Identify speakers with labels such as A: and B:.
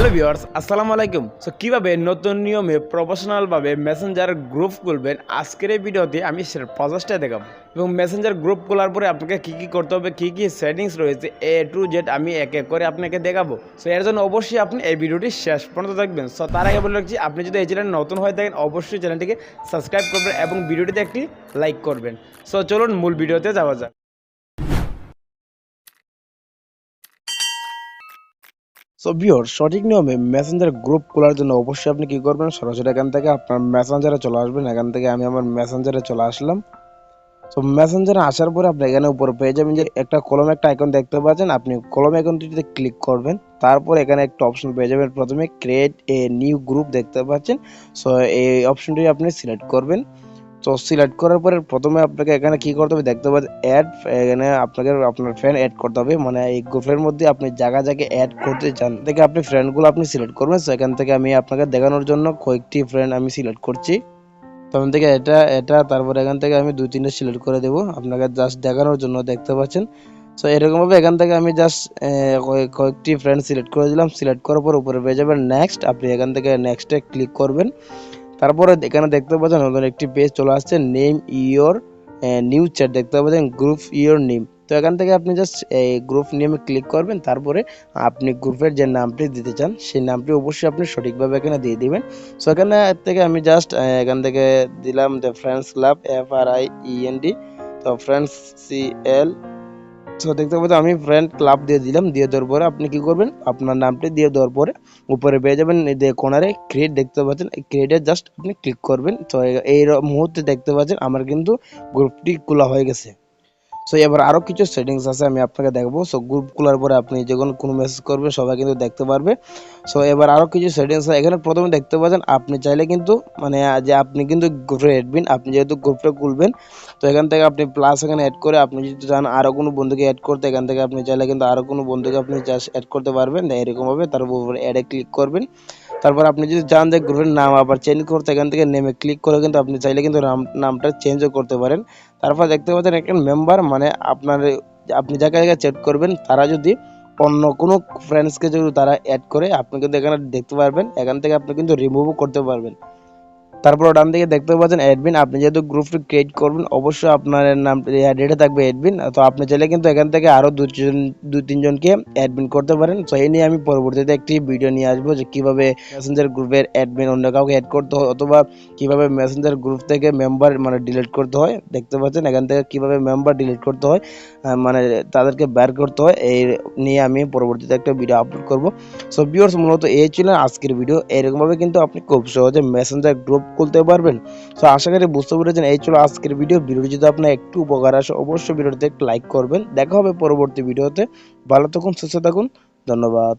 A: Hello viewers, আসসালামু আলাইকুম। So কিভাবে নতুন নিয়মে প্রফেশনাল ভাবে মেসেঞ্জার গ্রুপ খুলবেন আজকের এই ভিডিওতে আমি সেটার প্রসেসটা দেখাবো এবং মেসেঞ্জার গ্রুপ খোলার পরে আপনাকে কি করতে হবে, কি সেটিংস রয়েছে এ টু জেড আমি এক এক করে আপনাকে দেখাবো। সো এর জন্য অবশ্যই আপনি এই ভিডিওটি শেষ পর্যন্ত দেখবেন। সো তার আগে বলে রাখছি, আপনি যদি এই চ্যানেলে নতুন হয়ে থাকেন অবশ্যই চ্যানেলটিকে সাবস্ক্রাইব করবেন এবং ভিডিওটিতে একটি লাইক করবেন। সো চলুন মূল ভিডিওতে যাওয়া যাক। সো ভিউয়ার, সঠিক নিয়মে মেসেঞ্জার গ্রুপ খোলার জন্য অবশ্যই আপনি কি করবেন, সরাসরি এখান থেকে আপনার মেসেঞ্জারে চলে আসবেন। এখান থেকে আমি আমার মেসেঞ্জারে চলে আসলাম। সো মেসেঞ্জারে আসার পরে আপনি এখানে উপরে পেয়ে যাবেন যে একটা কলম, একটা আইকন দেখতে পাচ্ছেন। আপনি কলম আইকনটিতে ক্লিক করবেন, তারপর এখানে একটা অপশন পেয়ে যাবেন, প্রথমে ক্রিয়েট এ নিউ গ্রুপ দেখতে পাচ্ছেন। সো এই অপশনটি আপনি সিলেক্ট করবেন। তো সিলেক্ট করার পরে প্রথমে আপনাকে এখানে কি করতে হবে দেখতে পাচ্ছেন, অ্যাড। এখানে আপনাকে আপনার ফ্রেন্ড অ্যাড করতে হবে, মানে এই গ্রুপের মধ্যে আপনি জায়গায় অ্যাড করতে চান থেকে আপনি ফ্রেন্ডগুলো আপনি সিলেক্ট করবেন। তো এখান থেকে আমি আপনাকে দেখানোর জন্য কয়েকটি ফ্রেন্ড আমি সিলেক্ট করছি। তখন থেকে এটা এটা তারপর এখান থেকে আমি 2-3টা সিলেক্ট করে দেবো আপনাকে জাস্ট দেখানোর জন্য, দেখতে পাচ্ছেন। সো এরকমভাবে এখান থেকে আমি জাস্ট কয়েকটি ফ্রেন্ড সিলেক্ট করে দিলাম। সিলেক্ট করার পর উপরে পেয়ে যাবেন নেক্সট। আপনি এখান থেকে নেক্সটে ক্লিক করবেন। তারপরে এখানে দেখতে পাচ্ছেন নতুন একটি পেজ চলে আসছে, নেম ইওর নিউ চ্যাট দেখতে পাচ্ছেন, গ্রুপ ইওর নেম। তো এখান থেকে আপনি জাস্ট এই গ্রুপ নেমে ক্লিক করবেন। তারপরে আপনি গ্রুপের যে নামটি দিতে চান সেই নামটি অবশ্যই আপনি সঠিকভাবে এখানে দিয়ে দিবেন। সো এখানে থেকে আমি জাস্ট এখান থেকে দিলাম দ্য ফ্রেন্ডস ক্লাব, FRIEND। তো ফ্রেন্ডস CL। সো দেখতে পাচ্ছেন আমি ফ্রেন্ড ক্লাব দিয়ে দিলাম। দিয়ে দেওয়ার পরে আপনি কি করবেন, আপনার নামটি দিয়ে দেওয়ার পরে উপরে পেয়ে যাবেন কোনারে ক্রিয়েট দেখতে পাচ্ছেন, এই ক্রিয়েটে জাস্ট আপনি ক্লিক করবেন। তো এই মুহূর্তে দেখতে পাচ্ছেন আমার কিন্তু গ্রুপটি খোলা হয়ে গেছে। সো এবার আরও কিছু সেটিংস আছে আমি আপনাকে দেখাবো। সো গ্রুপ খোলার পরে আপনি যখন কোনো মেসেজ করবেন সবাই কিন্তু দেখতে পারবে। সো এবার আরও কিছু সেটিংস আছে। এখানে প্রথমে দেখতে পাচ্ছেন আপনি চাইলে কিন্তু মানে যে আপনি কিন্তু গ্রুপের অ্যাডমিন, আপনি যেহেতু গ্রুপটা খুলবেন তো এখান থেকে আপনি প্লাস এখানে অ্যাড করে আপনি যদি চান আরও কোনো বন্ধুকে অ্যাড করতে, এখান থেকে আপনি চাইলে কিন্তু আরও কোনো বন্ধুকে আপনি জাস্ট অ্যাড করতে পারবেন এরকমভাবে। তার উপর অ্যাডে ক্লিক করবেন। তারপর আপনি যদি চান যে গ্রুপের নাম আবার চেঞ্জ করতে, এখান থেকে নেমে ক্লিক করে কিন্তু আপনি চাইলে কিন্তু নামটা চেঞ্জও করতে পারেন। তারপর দেখতে পাচ্ছেন একটা মেম্বার, মানে আপনি যাকে চ্যাট করবেন তারা যদি অন্য কোনো ফ্রেন্ডসকে যদি তারা অ্যাড করে আপনি কিন্তু এখানে দেখতে পারবেন। এখান থেকে আপনি কিন্তু রিমুভও করতে পারবেন। তারপর ডান দিকে দেখতে পাচ্ছেন অ্যাডমিন। আপনি যেহেতু গ্রুপটি ক্রিয়েট করবেন অবশ্যই আপনার নাম ডেটে থাকবে অ্যাডমিন। তো আপনি চাইলে কিন্তু এখান থেকে আরও 2-3 জনকে অ্যাডমিন করতে পারেন। তো এই নিয়ে আমি পরবর্তীতে একটি ভিডিও নিয়ে আসবো যে কীভাবে মেসেঞ্জার গ্রুপের অ্যাডমিন অন্য কাউকে অ্যাড করতে হয়, অথবা কীভাবে মেসেঞ্জার গ্রুপ থেকে মেম্বার মানে ডিলিট করতে হয়। দেখতে পাচ্ছেন এখান থেকে কীভাবে মেম্বার ডিলিট করতে হয়, মানে তাদেরকে বের করতে হয়, এই নিয়ে আমি পরবর্তীতে একটা ভিডিও আপলোড করব। সো ভিউয়ার্স, মূলত এই ছিল আজকের ভিডিও। এরকমভাবে কিন্তু আপনি খুব সহজে মেসেঞ্জার গ্রুপ খুলতে পারবেন। সো আশা করি বুঝতে পেরেছেন। এই ছিল আজকের ভিডিওটি যদি আপনার একটু উপকার আসে অবশ্যই ভিডিওটিতে একটু লাইক করবেন। দেখা হবে পরবর্তী ভিডিওতে। ভালো থাকুন, সুস্থ থাকুন, ধন্যবাদ।